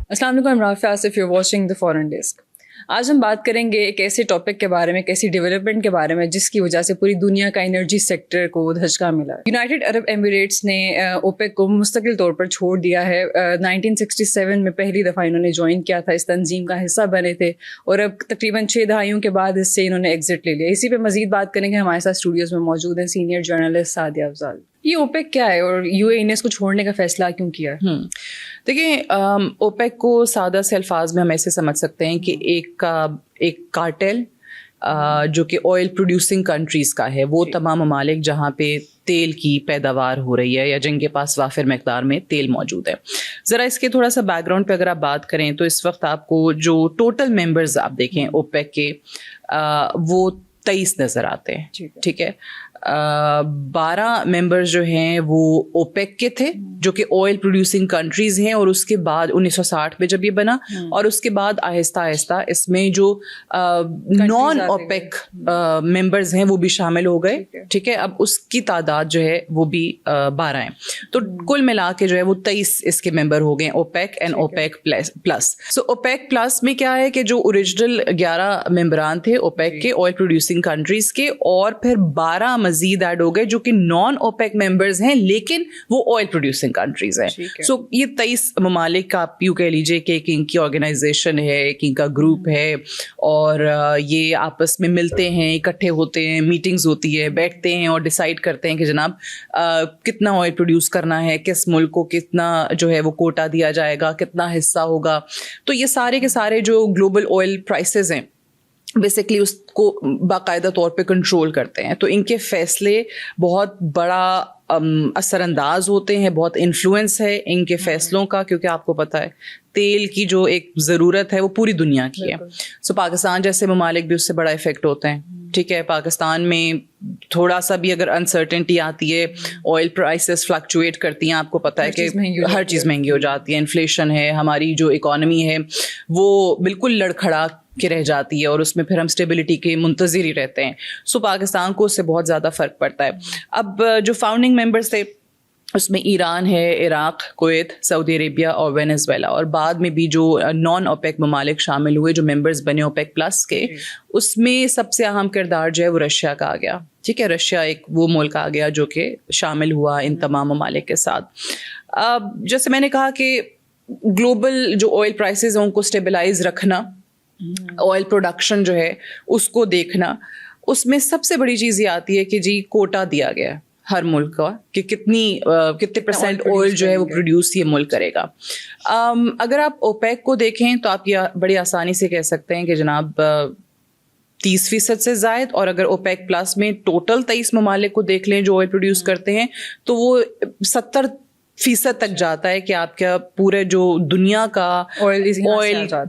السلام علیکم، I'm Rafi Asif, you're watching the Foreign Desk۔ آج ہم بات کریں گے ایک ایسے ٹاپک کے بارے میں، ایک ایسی ڈیولپمنٹ کے بارے میں جس کی وجہ سے پوری دنیا کا انرجی سیکٹر کو دھچکا ملا۔ یونائٹڈ عرب ایمریٹس نے اوپیک کو مستقل طور پر چھوڑ دیا ہے۔ 1967 میں پہلی دفعہ انہوں نے جوائن کیا تھا، اس تنظیم کا حصہ بنے تھے، اور اب تقریباً 6 دہائیوں کے بعد اس سے انہوں نے ایگزٹ لے لیا۔ اسی پہ مزید بات کریں گے، ہمارے ساتھ اسٹوڈیوز میں موجود ہیں سینئر جرنلسٹ سعدیہ افضال۔ یہ اوپیک کیا ہے اور یو اے نے اس کو چھوڑنے کا فیصلہ کیوں کیا؟ دیکھیں، اوپیک کو سادہ سے الفاظ میں ہم ایسے سمجھ سکتے ہیں کہ ایک کارٹل جو کہ آئل پروڈیوسنگ کنٹریز کا ہے، وہ تمام ممالک جہاں پہ تیل کی پیداوار ہو رہی ہے یا جن کے پاس وافر مقدار میں تیل موجود ہے۔ ذرا اس کے تھوڑا سا بیک گراؤنڈ پہ اگر آپ بات کریں تو اس وقت آپ کو جو ٹوٹل ممبرز آپ دیکھیں اوپیک کے، وہ 23 نظر آتے ہیں، ٹھیک ہے۔ 12 ممبرز جو ہیں وہ اوپیک کے تھے جو کہ آئل پروڈیوسنگ کنٹریز ہیں، اور اس کے بعد 1960 میں جب یہ بنا، اور اس کے بعد آہستہ آہستہ اس میں جو نان اوپیک ممبرز ہیں وہ بھی شامل ہو گئے، ٹھیک ہے۔ اب اس کی تعداد جو ہے وہ بھی 12 ہیں، تو کل ملا کے جو ہے وہ 23 اس کے ممبر ہو گئے، OPEC and OPEC plus. So OPEC plus میں کیا ہے کہ جو اوریجنل 11 ممبران تھے اوپیک کے آئل پروڈیوسنگ کنٹریز کے، اور پھر 12 مزید ایڈ ہو گئے جو کہ نان اوپیک ممبرز ہیں لیکن وہ آئل پروڈیوسنگ کنٹریز ہیں۔ سو یہ 23 ممالک کا آپ یوں کہہ لیجیے کہ ایک ان کی آرگنائزیشن ہے، ایک ان کا گروپ ہے، اور یہ آپس میں ملتے ہیں، اکٹھے ہوتے ہیں، میٹنگز ہوتی ہے، بیٹھتے ہیں اور ڈیسائیڈ کرتے ہیں کہ جناب کتنا آئل پروڈیوس کرنا ہے، کس ملک کو کتنا جو ہے وہ کوٹا دیا جائے گا، کتنا حصہ ہوگا۔ تو یہ سارے کے سارے جو گلوبل آئل پرائسز ہیں بیسکلی اس کو باقاعدہ طور پہ کنٹرول کرتے ہیں، تو ان کے فیصلے بہت بڑا اثر انداز ہوتے ہیں، بہت انفلوئنس ہے ان کے فیصلوں کا، کیونکہ آپ کو پتہ ہے تیل کی جو ایک ضرورت ہے وہ پوری دنیا کی ہے۔ سو پاکستان جیسے ممالک بھی اس سے بڑا افیکٹ ہوتے ہیں، ٹھیک ہے۔ پاکستان میں تھوڑا سا بھی اگر انسرٹنٹی آتی ہے، آئل پرائسز فلکچویٹ کرتی ہیں، آپ کو پتہ ہے کہ ہر چیز مہنگی ہو جاتی ہے، انفلیشن ہے، ہماری جو اکانومی ہے وہ بالکل لڑکھڑا کے رہ جاتی ہے، اور اس میں پھر ہم اسٹیبلٹی کے منتظر ہی رہتے ہیں۔ سو پاکستان کو اس سے بہت زیادہ فرق پڑتا ہے۔ اب جو فاؤنڈنگ ممبرس تھے اس میں ایران ہے، عراق، کویت، سعودی عربیہ اور وینزویلا، اور بعد میں بھی جو نان اوپیک ممالک شامل ہوئے جو ممبرز بنے اوپیک پلس کے، اس میں سب سے اہم کردار جو ہے وہ رشیا کا آ گیا، ٹھیک ہے۔ رشیا ایک وہ ملک آ گیا جو کہ شامل ہوا ان تمام ممالک کے ساتھ۔ جیسے میں نے کہا کہ گلوبل جو آئل پرائسز ہیں ان کو اسٹیبلائز رکھنا، آئل پروڈکشن جو ہے اس کو دیکھنا، اس میں سب سے بڑی چیز یہ آتی ہے کہ جی کوٹا دیا گیا ہے ہر ملک کا کہ کتنے پرسینٹ آئل جو ہے وہ پروڈیوس یہ ملک کرے گا۔ اگر آپ اوپیک کو دیکھیں تو آپ یہ بڑی آسانی سے کہہ سکتے ہیں کہ جناب 30% سے زائد، اور اگر اوپیک پلس میں ٹوٹل 23 ممالک کو دیکھ لیں جو آئل پروڈیوس کرتے ہیں تو وہ 70% تک جاتا ہے کہ آپ کا پورے جو دنیا کا آئل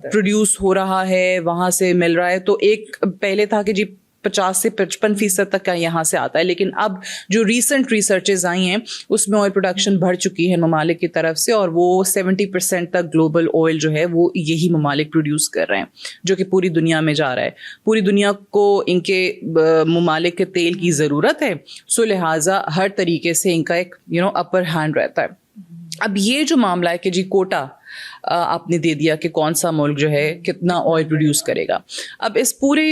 پروڈیوس ہو رہا ہے وہاں سے مل رہا ہے۔ تو ایک پہلے تھا کہ جی 50 سے 55% تک کا یہاں سے آتا ہے، لیکن اب جو ریسنٹ ریسرچز آئی ہیں اس میں آئل پروڈکشن بڑھ چکی ہے ممالک کی طرف سے، اور وہ 70% تک گلوبل آئل جو ہے وہ یہی ممالک پروڈیوس کر رہے ہیں جو کہ پوری دنیا میں جا رہا ہے۔ پوری دنیا کو ان کے ممالک کے تیل کی ضرورت ہے، سو لہٰذا ہر طریقے سے ان کا ایک اپر ہینڈ رہتا ہے۔ اب یہ جو معاملہ ہے کہ جی کوٹا آپ نے دے دیا کہ کون سا ملک جو ہے کتنا آئل پروڈیوس کرے گا، اب اس پورے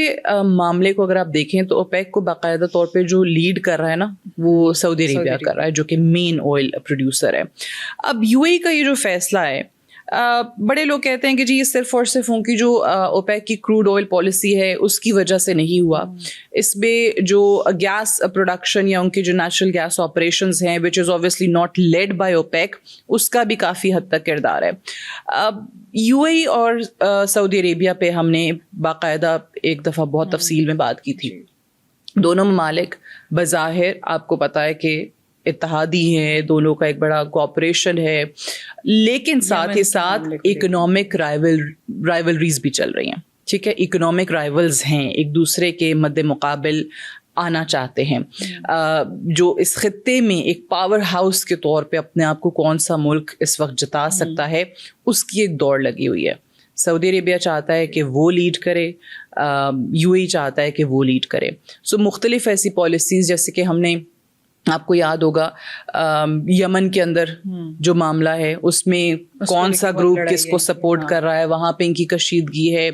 معاملے کو اگر آپ دیکھیں تو اوپیک کو باقاعدہ طور پہ جو لیڈ کر رہا ہے نا وہ سعودی عربیہ کر رہا ہے جو کہ مین آئل پروڈیوسر ہے۔ اب یو اے کا یہ جو فیصلہ ہے، بڑے لوگ کہتے ہیں کہ جی یہ صرف اور صرف ان کی جو اوپیک کی کروڈ آئل پالیسی ہے اس کی وجہ سے نہیں ہوا، اس میں جو گیس پروڈکشن یا ان کی جو نیچرل گیس آپریشنز ہیں which is obviously not led by OPEC, اس کا بھی کافی حد تک کردار ہے۔ یو اے اور سعودی عربیہ پہ ہم نے باقاعدہ ایک دفعہ بہت تفصیل میں بات کی تھی۔ دونوں ممالک بظاہر آپ کو پتہ ہے کہ اتحادی ہیں، دونوں کا ایک بڑا کوآپریشن ہے، لیکن ساتھ ہی ساتھ اکنامک رائیولریز بھی چل رہی ہیں، ٹھیک ہے۔ اکنامک رائیولز ہیں، ایک دوسرے کے مد مقابل آنا چاہتے ہیں۔ جو اس خطے میں ایک پاور ہاؤس کے طور پہ اپنے آپ کو کون سا ملک اس وقت جتا سکتا ہے اس کی ایک دوڑ لگی ہوئی ہے۔ سعودی عربیہ چاہتا ہے کہ وہ لیڈ کرے، یو اے چاہتا ہے کہ وہ لیڈ کرے۔ سو مختلف ایسی پالیسیز جیسے کہ ہم نے آپ کو یاد ہوگا یمن کے اندر جو معاملہ ہے اس میں کون سا گروپ کس کو سپورٹ کر رہا ہے, وہاں پہ ان کی کشیدگی ہے.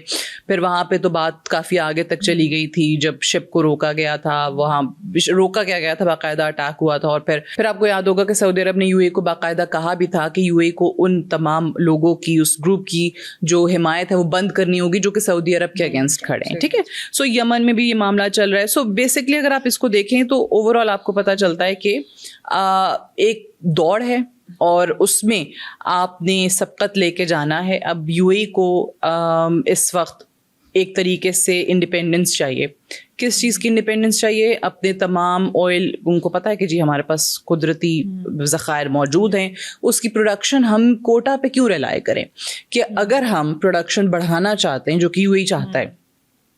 پھر وہاں پہ تو بات کافی آگے تک چلی گئی تھی جب شپ کو روکا گیا تھا, وہاں روکا کیا گیا تھا, باقاعدہ اٹیک ہوا تھا. اور پھر آپ کو یاد ہوگا کہ سعودی عرب نے یو اے کو باقاعدہ کہا بھی تھا کہ یو اے کو ان تمام لوگوں کی, اس گروپ کی جو حمایت ہے وہ بند کرنی ہوگی جو کہ سعودی عرب کے اگینسٹ کھڑے ہیں. ٹھیک ہے, سو یمن میں بھی یہ معاملہ چل رہا ہے. سو بیسکلی اگر آپ اس کو دیکھیں تو اوور آل آپ کو پتہ چلتا ہے کہ ایک دوڑ ہے اور اس میں آپ نے سبقت لے کے جانا ہے. اب یو اے کو اس وقت ایک طریقے سے انڈیپینڈنس چاہیے. کس چیز کی انڈیپینڈنس چاہیے؟ اپنے تمام آئل, ان کو پتہ ہے کہ جی ہمارے پاس قدرتی ذخائر موجود ہیں, اس کی پروڈکشن ہم کوٹا پہ کیوں ریلائی کریں. کہ اگر ہم پروڈکشن بڑھانا چاہتے ہیں, جو کہ یو اے چاہتا ہے,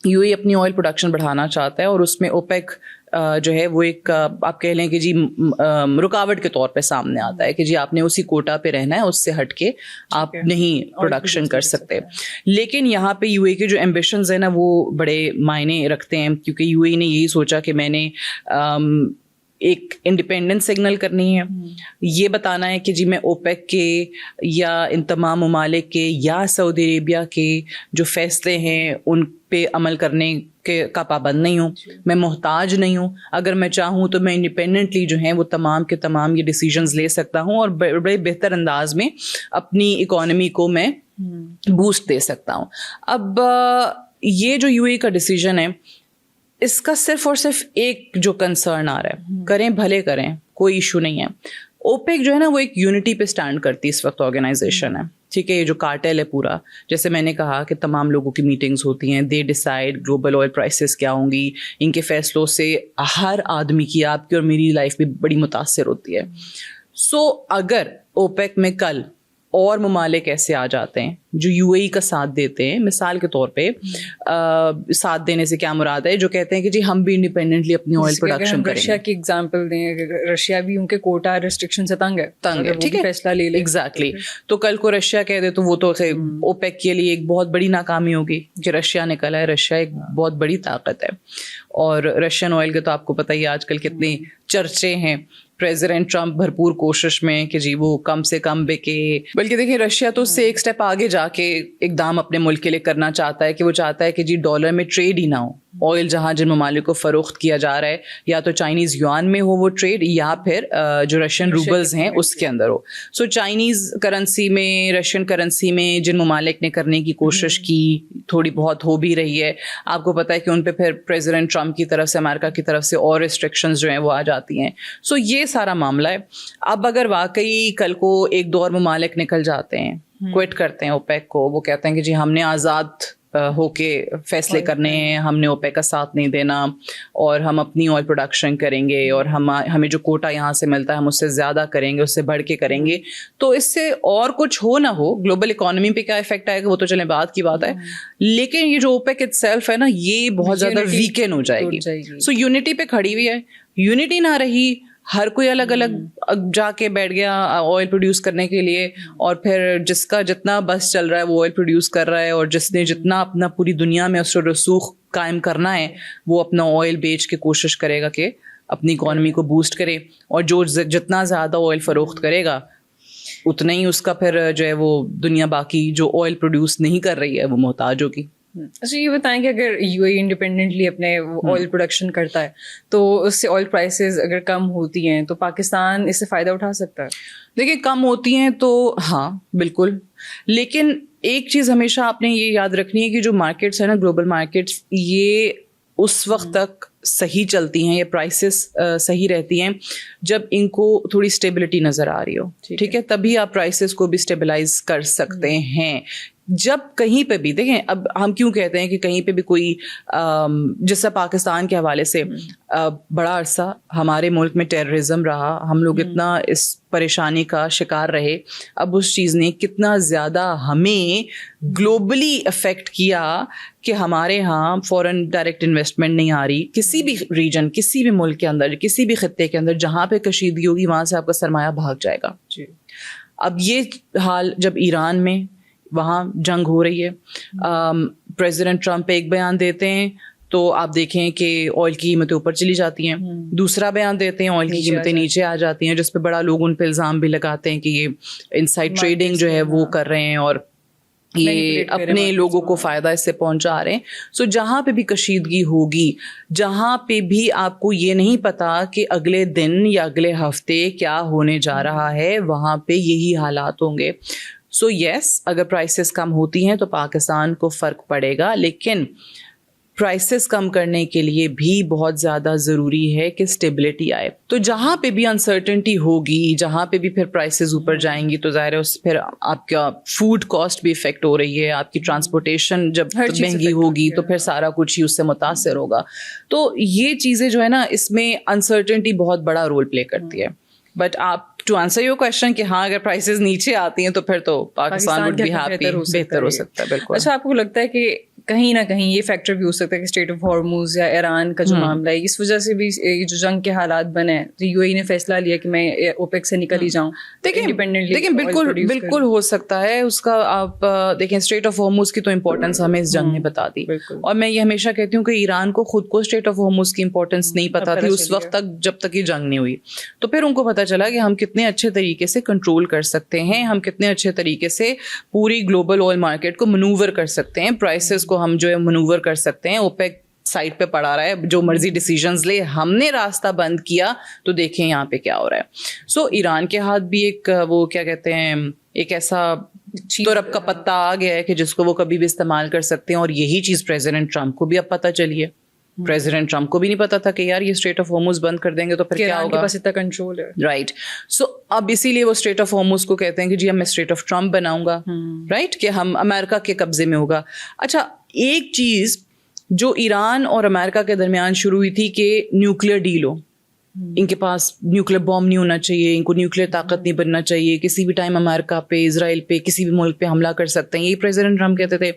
یو اے اپنی آئل پروڈکشن بڑھانا چاہتا ہے اور اس میں اوپیک جو ہے وہ ایک آپ کہہ لیں کہ جی رکاوٹ کے طور پہ سامنے آتا ہے کہ جی آپ نے اسی کوٹا پہ رہنا ہے, اس سے ہٹ کے آپ نہیں پروڈکشن کر سکتے. لیکن یہاں پہ یو اے کے جو ایمبیشنز ہیں نا وہ بڑے معنی رکھتے ہیں, کیونکہ یو اے نے یہی سوچا کہ میں نے ایک انڈیپینڈنس سگنل کرنی ہے, یہ بتانا ہے کہ جی میں اوپیک کے یا ان تمام ممالک کے یا سعودی عربیہ کے جو فیصلے ہیں ان پہ عمل کرنے کا پابند نہیں ہوں, میں محتاج نہیں ہوں. اگر میں چاہوں تو میں انڈیپینڈنٹلی جو ہیں وہ تمام کے تمام یہ ڈیسیجنز لے سکتا ہوں اور بڑے بہتر انداز میں اپنی اکانومی کو میں بوسٹ دے سکتا ہوں. اب یہ جو یو اے کا ڈیسیجن ہے اس کا صرف اور صرف ایک جو کنسرن آ رہا ہے, کریں بھلے کریں کوئی ایشو نہیں ہے. اوپیک جو ہے نا وہ ایک یونٹی پہ اسٹینڈ کرتی ہے اس وقت آرگنائزیشن ہے. ٹھیک ہے, یہ جو کارٹیل ہے پورا, جیسے میں نے کہا کہ تمام لوگوں کی میٹنگز ہوتی ہیں, دے ڈیسائیڈ گلوبل آئل پرائسز کیا ہوں گی, ان کے فیصلوں سے ہر آدمی کی, آپ کی اور میری لائف بھی بڑی متاثر ہوتی ہے. سو اگر اوپیک میں کل اور ممالک ایسے آ جاتے ہیں جو یو اے کا ساتھ دیتے ہیں, مثال کے طور پہ ساتھ دینے سے کیا مراد ہے, جو کہتے ہیں کہ جی ہم بھی انڈیپینڈنٹلی اپنی آئل پروڈکشن کریں. رشیا کی ایگزامپل دیں, رشیا بھی ان کے کوٹا ریسٹرکشن سے تنگ ہے, ٹھیک ہے, فیصلہ لے لے. ایگزیکٹلی. تو کل کو رشیا کہہ دے تو وہ تو اوپیک کے لیے ایک بہت بڑی ناکامی ہوگی کہ رشیا نکلا ہے. رشیا ایک بہت بڑی طاقت ہے اور رشین آئل کے تو آپ کو پتہ ہی آج کل کتنے چرچے ہیں. پریزیڈنٹ ٹرمپ بھرپور کوشش میں کہ جی وہ کم سے کم بکے, بلکہ دیکھیں رشیا تو اس سے ایک سٹیپ آگے جا کے اقدام اپنے ملک کے لیے کرنا چاہتا ہے کہ وہ چاہتا ہے کہ جی ڈالر میں ٹریڈ ہی نہ ہو. آئل جہاں جن ممالک کو فروخت کیا جا رہا ہے یا تو چائنیز یوان میں ہو وہ ٹریڈ, یا پھر جو رشین روبلز ہیں اس کے اندر ہو. سو چائنیز کرنسی میں, رشین کرنسی میں جن ممالک نے کرنے کی کوشش کی, تھوڑی بہت ہو بھی رہی ہے. آپ کو پتہ ہے کہ ان پہ پھر پریزیڈنٹ ٹرمپ کی طرف سے, امریکہ کی طرف سے اور ریسٹرکشنز جو ہیں وہ آ جاتی ہیں. سو یہ سارا معاملہ ہے. اب اگر واقعی کل کو ایک دو اور ممالک نکل جاتے ہیں, کوئٹ کرتے ہیں اوپیک کو, وہ کہتے ہیں کہ جی ہم نے آزاد ہو کے فیصلے کرنے ہیں, ہم نے اوپیک کا ساتھ نہیں دینا اور ہم اپنی آئل پروڈکشن کریں گے اور ہمیں جو کوٹا یہاں سے ملتا ہے ہم اس سے زیادہ کریں گے, اس سے بڑھ کے کریں گے, تو اس سے اور کچھ ہو نہ ہو گلوبل اکانومی پہ کیا افیکٹ آئے گا وہ تو چلیں بات کی بات ہے, لیکن یہ جو اوپیک اٹ سیلف ہے نا یہ بہت زیادہ ویکن ہو جائے گی. سو یونٹی پہ کھڑی ہوئی ہے, یونٹی نہ رہی, ہر کوئی الگ الگ جا کے بیٹھ گیا آئل پروڈیوس کرنے کے لیے, اور پھر جس کا جتنا بس چل رہا ہے وہ آئل پروڈیوس کر رہا ہے, اور جس نے جتنا اپنا پوری دنیا میں اس رسوخ قائم کرنا ہے وہ اپنا آئل بیچ کے کوشش کرے گا کہ اپنی اکانومی کو بوسٹ کرے, اور جو جتنا زیادہ آئل فروخت کرے گا اتنا ہی اس کا پھر جو ہے وہ دنیا باقی جو آئل پروڈیوس نہیں کر رہی ہے وہ محتاج ہوگی. اچھا یہ بتائیں کہ اگر یو اے انڈیپینڈنٹلی اپنے آئل پروڈکشن کرتا ہے تو اس سے آئل پرائسز اگر کم ہوتی ہیں تو پاکستان اس سے فائدہ اٹھا سکتا ہے؟ دیکھیں کم ہوتی ہیں تو ہاں بالکل, لیکن ایک چیز ہمیشہ آپ نے یہ یاد رکھنی ہے کہ جو مارکیٹس ہیں نا, گلوبل مارکیٹس, یہ اس وقت تک صحیح چلتی ہیں, یہ پرائسز صحیح رہتی ہیں جب ان کو تھوڑی اسٹیبلٹی نظر آ رہی ہو. ٹھیک ہے, تبھی آپ پرائسز کو بھی اسٹیبلائز کر سکتے ہیں. جب کہیں پہ بھی دیکھیں, اب ہم کیوں کہتے ہیں کہ کہیں پہ بھی کوئی جیسا پاکستان کے حوالے سے بڑا عرصہ ہمارے ملک میں ٹیررزم رہا, ہم لوگ اتنا اس پریشانی کا شکار رہے, اب اس چیز نے کتنا زیادہ ہمیں گلوبلی افیکٹ کیا کہ ہمارے ہاں فورن ڈائریکٹ انویسٹمنٹ نہیں آ رہی. کسی بھی ریجن, کسی بھی ملک کے اندر, کسی بھی خطے کے اندر جہاں پہ کشیدگی ہوگی وہاں سے آپ کا سرمایہ بھاگ جائے گا. اب یہ حال جب ایران میں وہاں جنگ ہو رہی ہے, پریزیڈنٹ ٹرمپ ایک بیان دیتے ہیں تو آپ دیکھیں کہ آئل کی قیمتیں اوپر چلی جاتی ہیں. دوسرا بیان دیتے ہیں آئل کی قیمتیں نیچے آ جاتی ہیں, جس پہ بڑا لوگ ان پہ الزام بھی لگاتے ہیں کہ یہ انسائڈ ٹریڈنگ جو ہے وہ کر رہے ہیں اور یہ اپنے لوگوں کو فائدہ اس سے پہنچا رہے ہیں. سو جہاں پہ بھی کشیدگی ہوگی, جہاں پہ بھی آپ کو یہ نہیں پتا کہ اگلے دن یا اگلے ہفتے کیا ہونے جا رہا ہے, وہاں پہ یہی حالات ہوں گے. سو یس, اگر پرائسز کم ہوتی ہیں تو پاکستان کو فرق پڑے گا, لیکن پرائسز کم کرنے کے لیے بھی بہت زیادہ ضروری ہے کہ اسٹیبلٹی آئے. تو جہاں پہ بھی انسرٹنٹی ہوگی, جہاں پہ بھی پھر پرائسز اوپر جائیں گی, تو ظاہر ہے اس پھر آپ کا فوڈ کاسٹ بھی افیکٹ ہو رہی ہے, آپ کی ٹرانسپورٹیشن جب مہنگی ہوگی تو پھر سارا کچھ ہی اس سے متاثر ہوگا. تو یہ چیزیں جو ہے نا, اس میں انسرٹنٹی بہت بڑا رول پلے کرتی ہے. بٹ آپ ٹو آنسر یور کوشچن کہ ہاں اگر پرائسز نیچے آتی ہیں تو پھر تو پاکستان وڈ بی ہیپی, بہتر ہو سکتا ہے. بالکل. اچھا, آپ کو لگتا ہے کہ کہیں نہ کہیں یہ فیکٹر بھی ہو سکتا ہے کہ اسٹریٹ آف ہارموز یا ایران کا جو معاملہ ہے, اس وجہ سے بھی یہ جو جنگ کے حالات بنے, تو یو اے نے فیصلہ لیا کہ میں اوپیک سے نکل ہی جاؤں. دیکھیں بالکل ہو سکتا ہے اس کا. آپ دیکھیں اسٹریٹ آف ہارموز کی تو امپورٹنس ہمیں اس جنگ نے بتا دی, اور میں یہ ہمیشہ کہتی ہوں کہ ایران کو خود کو اسٹریٹ آف ہارموز کی امپورٹنس نہیں پتا تھی اس وقت تک جب تک یہ جنگ نہیں ہوئی. تو پھر ان کو پتا چلا کہ ہم کتنے اچھے طریقے سے کنٹرول کر سکتے ہیں, ہم کتنے اچھے طریقے سے پوری گلوبل آئل مارکیٹ کو منوور کر سکتے ہیں, پرائسز کو ہم جو ہے منوور کر سکتے ہیں. اوپیک سائٹ پہ پڑا رہا ہے, جو مرضی ڈیسیژنز لے, ہم نے راستہ بند کیا تو دیکھیں یہاں پہ کیا ہو رہا ہے. سو ایران کے ہاتھ بھی ایک وہ کیا کہتے ہیں, ایک ایسا ترب کا پتا آ گیا ہے کہ جس کو وہ کبھی بھی استعمال کر سکتے ہیں. اور یہی چیز پریزیڈنٹ ٹرمپ کو بھی اب پتہ چلی ہے. پریزیڈنٹ ٹرمپ کو بھی نہیں پتا تھا کہ یار یہ اسٹریٹ آف ہارموز بند کر دیں گے تو پھر کیا ہوگا, پاس اتنا کنٹرول ہے. رائٹ. سو اب اسی لیے وہ اسٹریٹ آف ہارموز کو کہتے ہیں کہ جی اب میں اسٹریٹ آف ٹرمپ بناؤں گا, رائٹ, کہ ہم امریکہ کے قبضے میں ہوگا. اچھا, ایک چیز جو ایران اور امریکہ کے درمیان شروع ہوئی تھی کہ نیوکلیئر ڈیل ہو, ان کے پاس نیوکلیئر بوم نہیں ہونا چاہیے, ان کو نیوکلیئر طاقت نہیں بننا چاہیے, کسی بھی ٹائم امریکہ پہ, اسرائیل پہ, کسی بھی ملک پہ حملہ کر سکتے ہیں. یہی پریزیڈنٹ ٹرمپ کہتے تھے.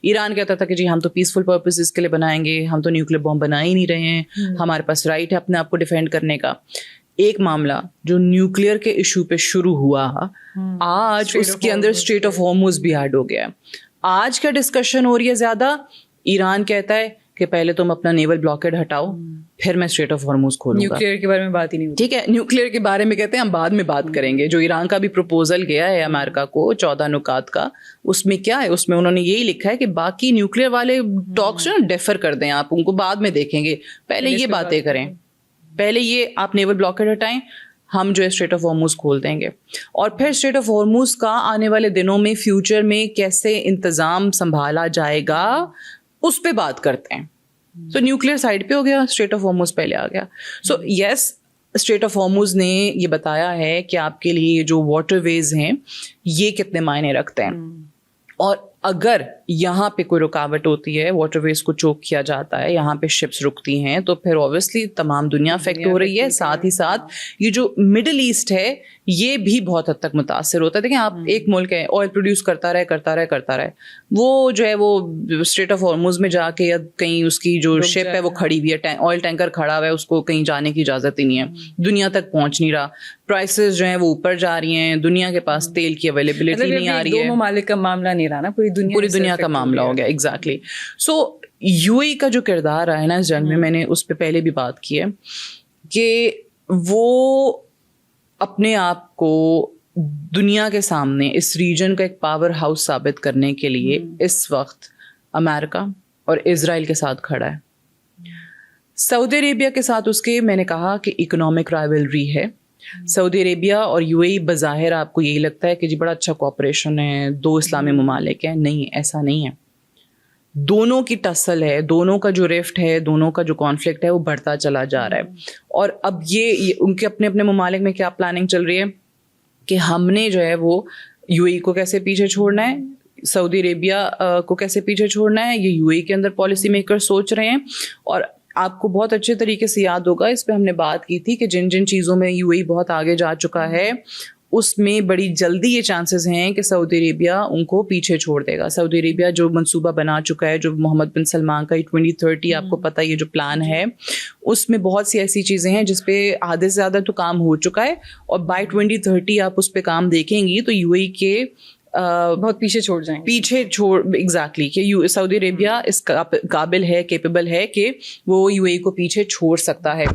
ایران کہتا تھا کہ جی ہم تو پیسفل پرپسز کے لیے بنائیں گے, ہم تو نیوکلیئر بوم بنا ہی نہیں رہے ہیں, ہمارے پاس رائٹ ہے اپنے آپ کو ڈیفینڈ کرنے کا. ایک معاملہ جو نیوکلیئر کے ایشو پہ شروع ہوا, آج اس کے اندر اسٹریٹ آف ہارموز بھی ایڈ ہو گیا. آج کیا ڈسکشن ہو رہی ہے زیادہ, ایران کہتا ہے کہ پہلے تم اپنا نیول بلاکیڈ ہٹاؤ, پھر میں اسٹریٹ آف ہارموز کھولوں گا. نیوکلیئر کے بارے میں بات ہی نہیں ہوتی. ٹھیک ہے, نیوکلیئر کے بارے میں کہتے ہیں ہم بعد میں بات کریں گے. جو ایران کا بھی پروپوزل گیا ہے امریکہ کو 14 نکات کا, اس میں کیا ہے, اس میں انہوں نے یہی لکھا ہے کہ باقی نیوکلیئر والے ٹاکس جو نا ڈیفر کر دیں, آپ ان کو بعد میں دیکھیں گے, پہلے یہ باتیں کریں, پہلے یہ آپ نیول بلاکیڈ ہٹائیں, ہم جو ہے اسٹریٹ آف ہارموز کھول دیں گے. اور پھر اسٹریٹ آف ہارموز کا آنے والے دنوں میں فیوچر میں کیسے انتظام سنبھالا جائے گا اس پہ بات کرتے ہیں. سو نیوکلیئر سائڈ پہ ہو گیا, اسٹریٹ آف ہارموز پہلے آ گیا. سو یس, اسٹریٹ آف ہارموز نے یہ بتایا ہے کہ آپ کے لیے جو واٹر ویز ہیں یہ کتنے معنی رکھتے ہیں, اور اگر یہاں پہ کوئی رکاوٹ ہوتی ہے, واٹر ویز کو چوک کیا جاتا ہے, یہاں پہ شپس رکتی ہیں, تو پھر اوبویسلی تمام دنیا افیکٹ ہو رہی ہے. ساتھ ہی ساتھ یہ جو مڈل ایسٹ ہے یہ بھی بہت حد تک متاثر ہوتا ہے. دیکھیں آپ, ایک ملک ہے آئل پروڈیوس کرتا رہے, وہ جو ہے وہ اسٹریٹ آف ہارموز میں جا کے یا کہیں اس کی جو شپ ہے وہ کھڑی ہوئی ہے, آئل ٹینکر کھڑا ہوا ہے, اس کو کہیں جانے کی اجازت ہی نہیں ہے, دنیا تک پہنچ نہیں رہا, پرائسز جو ہیں وہ اوپر جا رہی ہیں, دنیا کے پاس تیل کی اویلیبلٹی نہیں آ رہی ہے. دو ممالک کا معاملہ نہیں رہا نا, پوری دنیا کا معاملہ ہو گیا. ایگزیکٹلی. سو یو اے کا جو کردار رہا ہے نا اس جنگ میں نے اس پہ پہلے بھی بات کی ہے کہ وہ اپنے آپ کو دنیا کے سامنے اس ریجن کا ایک پاور ہاؤس ثابت کرنے کے لیے اس وقت امریکہ اور اسرائیل کے ساتھ کھڑا ہے. سعودی عربیہ کے ساتھ اس کے, میں نے کہا کہ اکنامک رائیولری ہے. سعودی عربیہ اور یو اے بظاہر آپ کو یہی لگتا ہے کہ جی بڑا اچھا کوآپریشن ہے, دو اسلامی ممالک ہیں. نہیں, ایسا نہیں ہے. دونوں کی ٹسل ہے, دونوں کا جو ریفٹ ہے, دونوں کا جو کانفلکٹ ہے وہ بڑھتا چلا جا رہا ہے. اور اب یہ ان کے اپنے اپنے ممالک میں کیا پلاننگ چل رہی ہے کہ ہم نے جو ہے وہ یو اے کو کیسے پیچھے چھوڑنا ہے, سعودی عربیہ کو کیسے پیچھے چھوڑنا ہے, یہ یو اے کے اندر پالیسی میکر سوچ رہے ہیں. اور آپ کو بہت اچھے طریقے سے یاد ہوگا, اس پہ ہم نے بات کی تھی کہ جن جن چیزوں میں یو اے بہت آگے جا چکا ہے اس میں بڑی جلدی یہ چانسز ہیں کہ سعودی عربیہ ان کو پیچھے چھوڑ دے گا. سعودی عربیہ جو منصوبہ بنا چکا ہے, جو محمد بن سلمان کا 2030 آپ کو پتہ یہ جو پلان ہے, اس میں بہت سی ایسی چیزیں ہیں جس پہ آدھے سے زیادہ تو کام ہو چکا ہے, اور بائی 2030 آپ اس پہ کام دیکھیں گی تو یو اے کے بہت پیچھے چھوڑ جائیں گے. ایگزیکٹلی کہ سعودی عربیہ اس قابل ہے, کیپیبل ہے کہ وہ یو اے ای کو پیچھے چھوڑ سکتا ہے.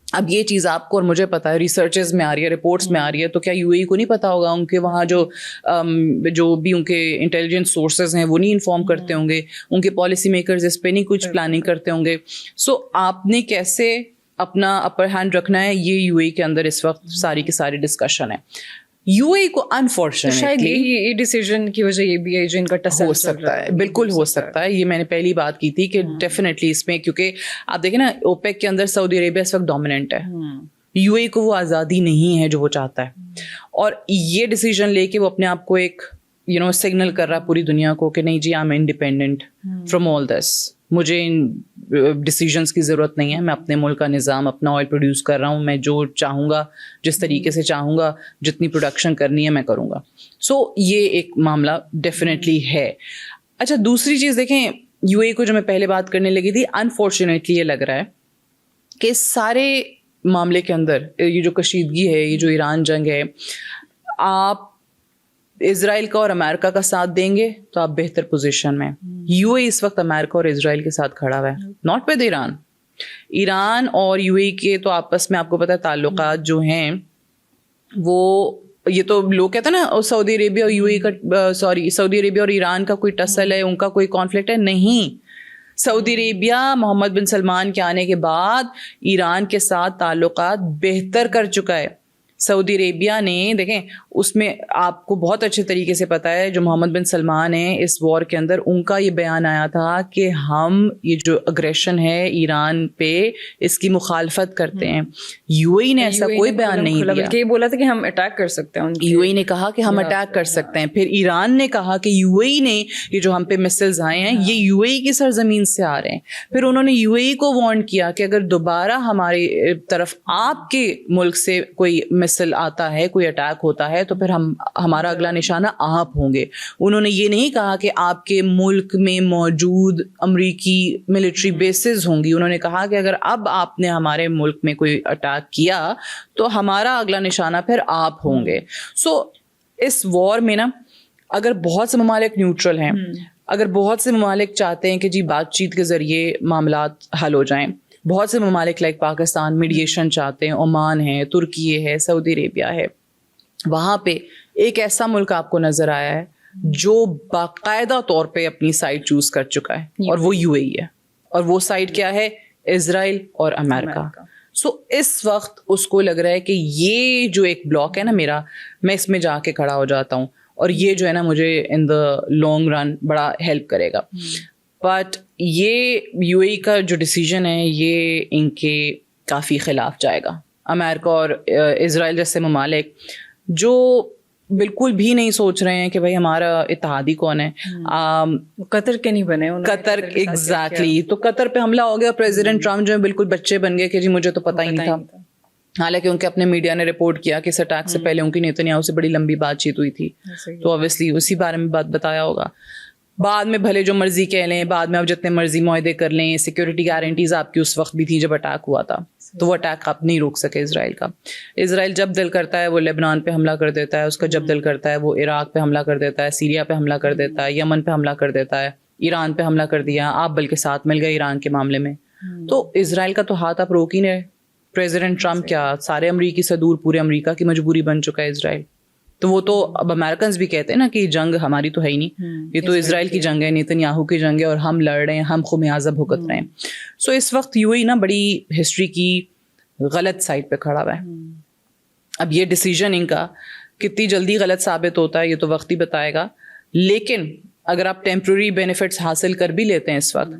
اب یہ چیز آپ کو اور مجھے پتا ہے, ریسرچز میں آ رہی ہے, رپورٹس میں آ رہی ہے, تو کیا یو اے ای کو نہیں پتا ہوگا؟ ان کے وہاں جو بھی ان کے انٹیلیجنس سورسز ہیں وہ نہیں انفارم کرتے ہوں گے, ان کے پالیسی میکرز اس پہ نہیں کچھ پلاننگ کرتے ہوں گے. سو آپ نے کیسے اپنا اپر ہینڈ رکھنا ہے, یہ یو اے ای کے اندر اس وقت ساری کی ساری ڈسکشن ہے. یو اے ای کو انفارچونیٹلی یہ ڈیسیژن کی وجہ یہ بھی ہے جو ان کا ٹسل ہو سکتا ہے, بالکل ہو سکتا ہے. یہ میں نے پہلی بات کی تھی کہ ڈیفینیٹلی اس میں, کیونکہ آپ دیکھیں نا اوپیک کے اندر سعودی عربیہ اس وقت ڈومیننٹ ہے, یو اے کو وہ آزادی نہیں ہے جو وہ چاہتا ہے, اور یہ ڈیسیژن لے کے وہ اپنے آپ کو ایک سگنل کر رہا ہے پوری دنیا کو کہ نہیں جی I am independent from all this, مجھے ان ڈیسیژنس کی ضرورت نہیں ہے, میں اپنے ملک کا نظام اپنا آئل پروڈیوس کر رہا ہوں, میں جو چاہوں گا جس طریقے سے چاہوں گا جتنی پروڈکشن کرنی ہے میں کروں گا. سو یہ ایک معاملہ ڈیفینیٹلی ہے. اچھا دوسری چیز دیکھیں, یو اے کو جو میں پہلے بات کرنے لگی تھی, انفارچونیٹلی یہ لگ رہا ہے کہ اس سارے معاملے کے اندر یہ جو کشیدگی ہے, یہ جو ایران جنگ ہے, آپ اسرائیل کا اور امریکہ کا ساتھ دیں گے تو آپ بہتر پوزیشن میں. یو اے اس وقت امریکہ اور اسرائیل کے ساتھ کھڑا ہوا ہے, ناٹ ود ایران. ایران اور یو اے کے تو آپس میں آپ کو پتا ہے تعلقات جو ہیں وہ, یہ تو لوگ کہتے ہیں نا سعودی عربیہ اور یو اے کا, سعودی عربیہ اور ایران کا کوئی ٹسل ہے, ان کا کوئی کانفلکٹ ہے. نہیں, سعودی عربیہ محمد بن سلمان کے آنے کے بعد ایران کے ساتھ تعلقات بہتر کر چکا ہے. سعودی عربیہ نے, دیکھیں اس میں آپ کو بہت اچھے طریقے سے پتا ہے جو محمد بن سلمان ہیں اس وار کے اندر, ان کا یہ بیان آیا تھا کہ ہم یہ جو اگریشن ہے ایران پہ اس کی مخالفت کرتے ہیں. یو اے نے ایسا کوئی بیان نہیں دیا, بلکہ یہ بولا تھا کہ ہم اٹیک کر سکتے ہیں. یو اے نے کہا کہ ہم اٹیک کر سکتے ہیں. پھر ایران نے کہا کہ یو اے نے یہ جو ہم پہ مسلز آئے ہیں یہ یو اے کی سرزمین سے آ رہے ہیں. پھر انہوں نے یو اے کو وارن کیا کہ اگر دوبارہ ہماری طرف آپ کے ملک سے کوئی آتا ہے, کوئی اٹیک ہوتا ہے, تو پھر ہمارا اگلا نشانہ آپ ہوں گے. انہوں نے یہ نہیں کہا کہ آپ کے ملک میں موجود امریکی ملٹری بیسز ہوں گی, انہوں نے کہا کہ اگر اب آپ نے ہمارے ملک میں کوئی اٹیک کیا تو ہمارا اگلا نشانہ پھر آپ ہوں گے. سو اس وار میں نا اگر بہت سے ممالک نیوٹرل ہیں, اگر بہت سے ممالک چاہتے ہیں کہ جی بات چیت کے ذریعے معاملات حل ہو جائیں, بہت سے ممالک لائک پاکستان میڈیشن چاہتے ہیں, عمان ہے, ترکی ہے, سعودی عربیہ ہے, وہاں پہ ایک ایسا ملک آپ کو نظر آیا ہے جو باقاعدہ طور پہ اپنی سائڈ چوز کر چکا ہے, اور وہ یو اے ای ہے. اور وہ سائڈ کیا ہے؟ اسرائیل اور امریکہ. سو اس وقت اس کو لگ رہا ہے کہ یہ جو ایک بلاک ہے نا میرا, میں اس میں جا کے کھڑا ہو جاتا ہوں, اور یہ جو ہے نا مجھے ان دا لانگ رن بڑا ہیلپ کرے گا. بٹ یہ یو اے کا جو ڈیسیژن ہے یہ ان کے کافی خلاف جائے گا. امریکہ اور اسرائیل جیسے ممالک جو بالکل بھی نہیں سوچ رہے ہیں کہ بھائی ہمارا اتحادی کون ہے. قطر کے نہیں بنے, قطر ایگزیکٹلی, تو قطر پہ حملہ ہو گیا, پریزیڈنٹ ٹرمپ جو ہے بالکل بچے بن گئے کہ جی مجھے تو پتہ ہی نہیں تھا. حالانکہ ان کے اپنے میڈیا نے رپورٹ کیا کہ اس اٹیک سے پہلے ان کی نیتنیاہو سے بڑی لمبی بات چیت ہوئی تھی, تو اوبویسلی اسی بارے میں بات بتایا ہوگا. بعد میں بھلے جو مرضی کہہ لیں, بعد میں آپ جتنے مرضی معاہدے کر لیں, سیکورٹی گارنٹیز آپ کی اس وقت بھی تھی جب اٹیک ہوا تھا, تو وہ اٹیک آپ نہیں روک سکے اسرائیل کا. اسرائیل جب دل کرتا ہے وہ لیبنان پہ حملہ کر دیتا ہے, اس کا جب دل کرتا ہے وہ عراق پہ حملہ کر دیتا ہے, سیریا پہ حملہ کر دیتا ہے, یمن پہ حملہ کر دیتا ہے, ایران پہ حملہ کر دیا. آپ بلکہ ساتھ مل گئے ایران کے معاملے میں, تو اسرائیل کا تو ہاتھ آپ روک ہی نہیں رہے. پریزیڈنٹ ٹرمپ کیا سارے امریکی سے دور پورے امریکہ کی مجبوری بن چکا ہے اسرائیل. تو وہ تو اب امریکنز بھی کہتے ہیں نا کہ جنگ ہماری تو ہے ہی نہیں, یہ تو اسرائیل کی جنگ ہے, نیتنیاہو کی جنگ ہے, اور ہم لڑ رہے ہیں, ہم خمیازہ بھگت رہے ہیں. سو اس وقت یو اے نا بڑی ہسٹری کی غلط سائڈ پہ کھڑا ہوا ہے. اب یہ ڈیسیژن ان کا کتنی جلدی غلط ثابت ہوتا ہے یہ تو وقت ہی بتائے گا, لیکن اگر آپ ٹیمپرری بینیفٹس حاصل کر بھی لیتے ہیں اس وقت,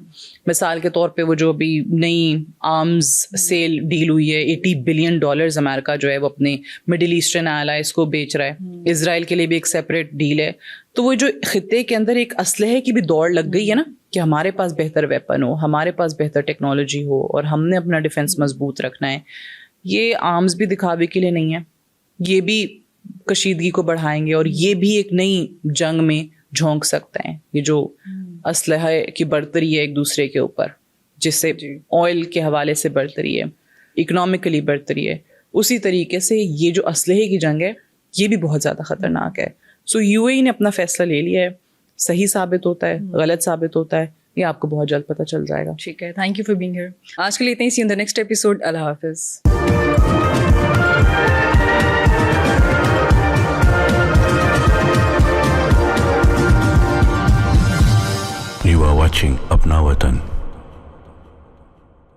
مثال کے طور پہ وہ جو ابھی نئی آرمز سیل ڈیل ہوئی ہے, $80 بلین امریکہ جو ہے وہ اپنے مڈل ایسٹرن الائز کو بیچ رہا ہے, اسرائیل کے لیے بھی ایک سیپریٹ ڈیل ہے. تو وہ جو خطے کے اندر ایک اسلحے کی بھی دوڑ لگ گئی ہے نا کہ ہمارے پاس بہتر ویپن ہو, ہمارے پاس بہتر ٹیکنالوجی ہو, اور ہم نے اپنا ڈیفینس مضبوط رکھنا ہے. یہ آرمز بھی دکھاوے کے لیے نہیں ہے, یہ بھی کشیدگی کو بڑھائیں گے, اور یہ بھی ایک نئی جنگ میں جھونک سکتے ہیں. یہ جو اسلحہ کی برتری ہے ایک دوسرے کے اوپر, جس سے آئل کے حوالے سے برتری ہے, اکنامکلی برتری ہے, اسی طریقے سے یہ جو اسلحے کی جنگ ہے یہ بھی بہت زیادہ خطرناک ہے. سو UAE نے اپنا فیصلہ لے لیا ہے, صحیح ثابت ہوتا ہے, غلط ثابت ہوتا ہے, یہ آپ کو بہت جلد پتہ چل جائے گا. ٹھیک ہے, thank you for being here. آج کے لیے اتنا ہی. سی ان دا نیکسٹ ایپیسوڈ. اللہ حافظ. You are watching Apna Watan.